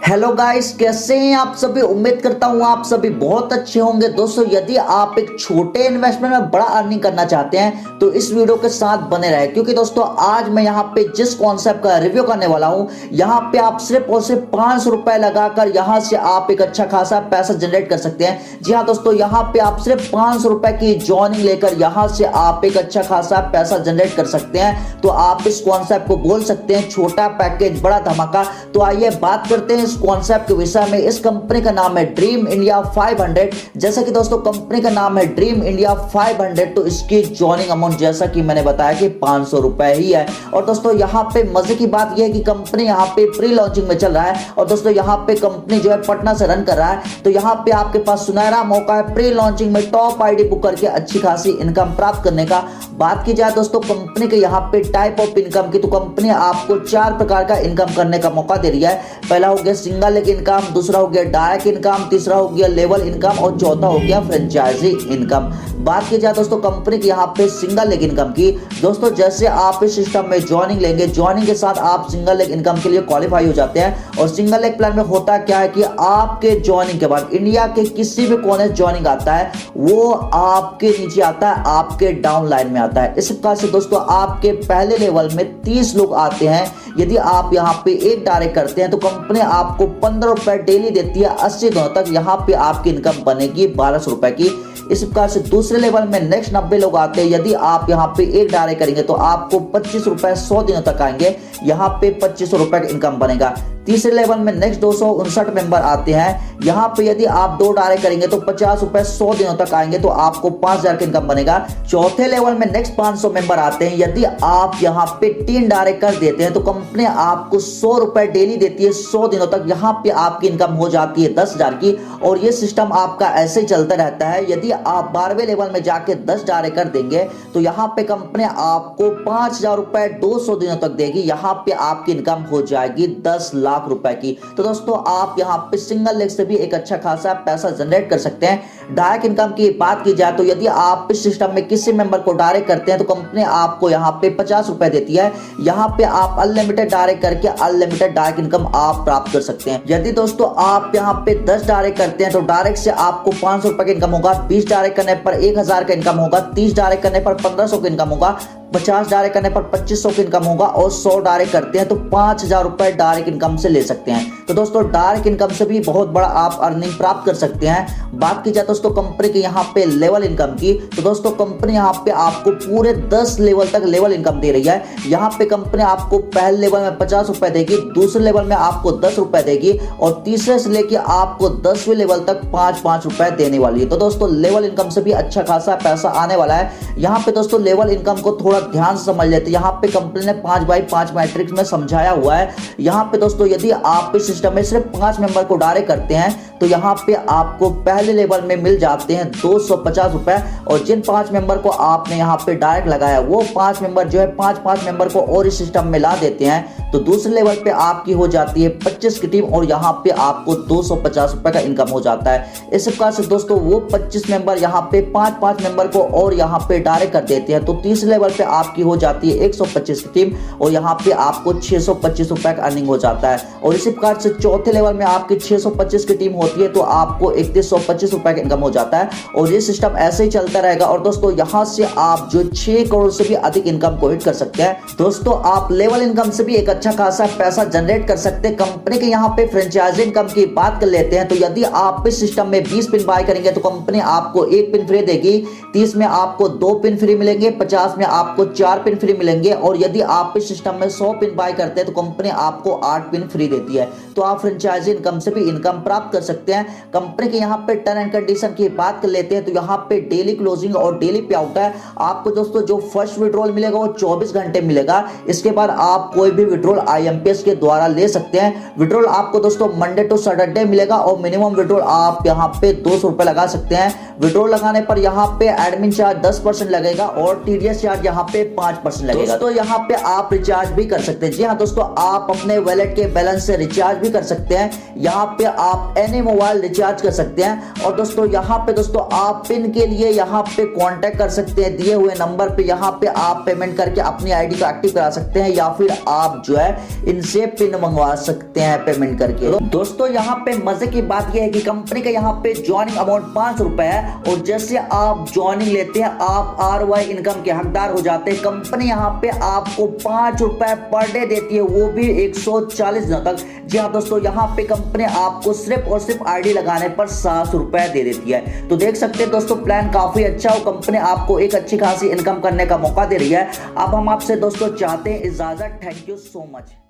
Hello guys, कैसे हैं आप सभी। उम्मीद करता हूं आप सभी बहुत अच्छे होंगे। दोस्तों, यदि आप एक छोटे इन्वेस्टमेंट में बड़ा अर्निंग करना चाहते हैं तो इस वीडियो के साथ बने रहे, क्योंकि दोस्तों आज मैं यहां पे जिस कॉन्सेप्ट का रिव्यू करने वाला हूं, यहां पे आप सिर्फ और सिर्फ 500 रुपए लगाकर यहां से आप एक अच्छा खासा पैसा जनरेट कर सकते हैं। जी हां दोस्तों, यहां पे आप सिर्फ 500 रुपए की ज्वाइनिंग लेकर यहां से आप एक अच्छा खासा पैसा जनरेट कर सकते हैं। तो आप इस कॉन्सेप्ट को बोल सकते हैं छोटा पैकेज बड़ा धमाका। तो आइए बात करते हैं इस कॉन्सेप्ट के विषय में। इस कंपनी का नाम है ड्रीम इंडिया 500। जैसा कि दोस्तों कंपनी का नाम है ड्रीम इंडिया 500, तो इसकी ज्वाइनिंग अमाउंट जैसा कि मैंने बताया कि 500 रुपए ही है। और दोस्तों यहाँ पे मजे की बात यह है कि कंपनी यहाँ पे प्री लॉन्चिंग में चल रहा है। और दोस्तों यहाँ पे कंपनी जो है पटना से रन कर रहा है। तो यहाँ पे आपके पास सुनहरा मौका है प्री लॉन्चिंग में टॉप आईडी बुक करके अच्छी खासी इनकम प्राप्त करने का। बात की जाए दोस्तों कंपनी के यहाँ पे टाइप ऑफ इनकम की, तो कंपनी आपको 4 प्रकार का इनकम करने का मौका दे रही है। पहला हो गया सिंगल लेग इनकम, दूसरा हो गया डायरेक्ट इनकम, तीसरा हो गया लेवल इनकम और चौथा हो गया फ्रेंचाइजी इनकम। बात की जाए दोस्तों कंपनी की यहाँ पे सिंगल लेग इनकम की, दोस्तों जैसे आप इस सिस्टम में ज्वाइनिंग लेंगे, ज्वाइनिंग के साथ आप सिंगल लेग इनकम के लिए क्वालिफाई हो जाते हैं। और सिंगल लेग प्लान में होता क्या है कि आपके ज्वाइनिंग के बाद इंडिया के किसी भी कोने से ज्वाइनिंग आता है वो आपके नीचे आता है, आपके डाउन लाइन में आता है। इस प्रकार से दोस्तों आपके पहले लेवल में 30 लोग आते हैं। यदि आप यहाँ पे एक डायरेक्ट करते हैं तो कंपनी आपको 15 रुपए डेली देती है 80 दिनों तक। यहाँ पे आपकी इनकम बनेगी 1200 रुपए की। इस प्रकार से दूसरे लेवल में नेक्स्ट 90 लोग आते हैं। यदि आप यहाँ पे एक डायरेक्ट करेंगे तो आपको 25 रुपए 100 दिनों तक आएंगे। यहाँ पे 2500 रुपए का इनकम बनेगा। तीसरे लेवल में नेक्स्ट 259 मेंबर आते हैं। यहाँ पे यदि आप 2 डायरेक्ट करेंगे तो 50 रुपए 100 दिनों तक आएंगे, तो आपको 5000 का इनकम बनेगा। चौथे लेवल में नेक्स्ट 500 मेंबर आते हैं। यदि आप यहाँ पे 3 डायरेक्ट कर देते हैं तो कंपनी आपको 100 रुपए डेली देती है 100 दिनों तक। यहाँ पे आपकी इनकम हो जाती है 10,000 की। और ये सिस्टम आपका ऐसे ही चलता रहता है। यदि आप 12वें लेवल में जाके 10 डायरेक्ट कर देंगे तो यहाँ पे कंपनी आपको 5000 रुपए 200 दिनों तक देगी। यहाँ पे आपकी इनकम हो जाएगी 10 लाख रुपए की। तो दोस्तों आप यहाँ पे सिंगल लेग से भी एक अच्छा खासा पैसा जनरेट कर सकते हैं। डायरेक्ट इनकम की बात की जाए तो यदि आप इस सिस्टम में किसी मेंबर को डायरेक्ट करते हैं तो कंपनी आपको यहाँ पे 50 रुपए देती है। यहाँ पे आप अनलिमिटेड डायरेक्ट करके अनलिमिटेड डायरेक्ट इनकम आप प्राप्त कर सकते हैं। यदि दोस्तों आप यहाँ पे 10 डायरेक्ट करते हैं तो डायरेक्ट से आपको 500 रुपए का इनकम होगा, 20 डायरेक्ट करने पर 1000 का इनकम होगा, 30 डायरेक्ट करने पर 1500 का इनकम होगा, 50 डायरेक्ट करने पर 2500 की इनकम होगा और 100 डायरेक्ट करते हैं तो 5000 रुपए डायरेक्ट इनकम से ले सकते हैं। तो दोस्तों डायरेक्ट इनकम से भी बहुत बड़ा आप अर्निंग प्राप्त कर सकते हैं। बात की जाए दोस्तों कंपनी के यहाँ पे लेवल इनकम की, तो दोस्तों कंपनी यहाँ पे आपको पूरे 10 लेवल तक लेवल इनकम दे रही है। यहाँ पे कंपनी आपको पहले लेवल में 50 रुपए देगी, दूसरे लेवल में आपको 10 रुपए देगी और तीसरे से लेके आपको 10वें लेवल तक 5-5 रुपए देने वाली है। तो दोस्तों लेवल इनकम से भी अच्छा खासा पैसा आने वाला है। यहाँ पे दोस्तों लेवल इनकम को थोड़ा ध्यान से समझ लेते हैं। यहाँ पे कंपनी ने 5x5 मैट्रिक्स में समझाया हुआ है। यहाँ पे दोस्तों यदि आप इस सिस्टम में सिर्फ 5 मेंबर को डायरेक्ट करते हैं तो यहाँ पे आपको पहले लेवल में मिल जाते हैं 250 रुपए। और जिन 5 मेंबर को आपने यहाँ पे डायरेक्ट लगाया वो 5 मेंबर जो है 5-5 मेंबर को और इस सिस्टम में ला देते हैं तो दूसरे लेवल पे आपकी हो जाती है 25 की टीम और यहाँ पे आपको 250 रुपए का इनकम हो जाता है। इस प्रकार से दोस्तों वो 25 मेंबर यहाँ पे 5-5 मेंबर को और यहाँ पे डायरेक्ट कर देते हैं तो तीसरे लेवल पे आपकी हो जाती है 125 की टीम और यहाँ पे आपको 625 रुपए का अर्निंग हो जाता है। और इसी प्रकार से चौथे लेवल में आपकी 625 की टीम होती है तो आपको 3125 रुपए का इनकम हो जाता है। और ये सिस्टम ऐसे ही चलता रहेगा। और दोस्तों यहाँ से आप जो 6 करोड़ से भी अधिक इनकम को हिट कर सकते हैं। दोस्तों आप लेवल इनकम से भी एक अच्छा खासा पैसा जनरेट कर सकते हैं। कंपनी के यहाँ पे फ्रेंचाइजी इनकम की बात कर लेते हैं तो यदि आप इस सिस्टम में 20 पिन बाय करेंगे तो कंपनी आपको 1 पिन फ्री देगी, 30 में आपको 2 पिन फ्री मिलेंगे, 50 में आपको 4 पिन फ्री मिलेंगे और यदि आप इस सिस्टम में 100 पिन बाय करते हैं तो कंपनी आपको 8 पिन फ्री देती है। तो आप फ्रेंचाइजी इनकम से भी इनकम प्राप्त कर सकते हैं। कंपनी के यहाँ पे टर्म एंड कंडीशन की बात कर लेते हैं तो यहाँ पे डेली क्लोजिंग और डेली पे आउट है। आपको दोस्तों जो फर्स्ट विड्रॉल मिलेगा वो 24 घंटे मिलेगा। इसके बाद आप कोई भी विड्रॉल IMPS के द्वारा ले सकते हैं। विड्रॉल आपको दोस्तों मंडे टू सैटरडे मिलेगा और मिनिमम विड्रॉल आप यहाँ पे 200 रुपए लगा सकते हैं। विड्रॉल लगाने पर यहाँ पे एडमिन चार्ज 10% लगेगा और TDS चार्ज यहाँ पे 5% लगेगा। तो यहाँ पे आप रिचार्ज भी कर सकते हैं। जी हाँ दोस्तों आप अपने वॉलेट के बैलेंस से रिचार्ज भी कर सकते हैं। यहाँ पे आप एनी मोबाइल रिचार्ज कर सकते हैं। और दोस्तों यहाँ पे दोस्तों आप पिन के लिए यहाँ पे कांटेक्ट कर सकते हैं दिए हुए नंबर पे। यहाँ पे आप पेमेंट करके अपनी आईडी को एक्टिव करा सकते हैं या फिर आप जो है इनसे पिन मंगवा सकते हैं पेमेंट करके। तो दोस्तों यहाँ पे मजे की बात यह है कि कंपनी का यहाँ पे ज्वाइनिंग अमाउंट 5 रुपए है और जैसे आप ज्वाइनिंग लेते हैं आप ROI इनकम के हकदार हो जाते हैं। कंपनी यहाँ पे आपको 5 रुपए पर डे देती है, वो भी 140 दिनों तक। जी हाँ दोस्तों, यहाँ पे कंपनी आपको सिर्फ और सिर्फ आईडी लगाने पर 700 रुपए दे देती है। तो देख सकते हैं दोस्तों, प्लान काफी अच्छा हो, कंपनी आपको एक अच्छी खासी इनकम करने का मौका दे रही है। अब हम आपसे दोस्तों चाहते हैं इजाजत। Thank you so much.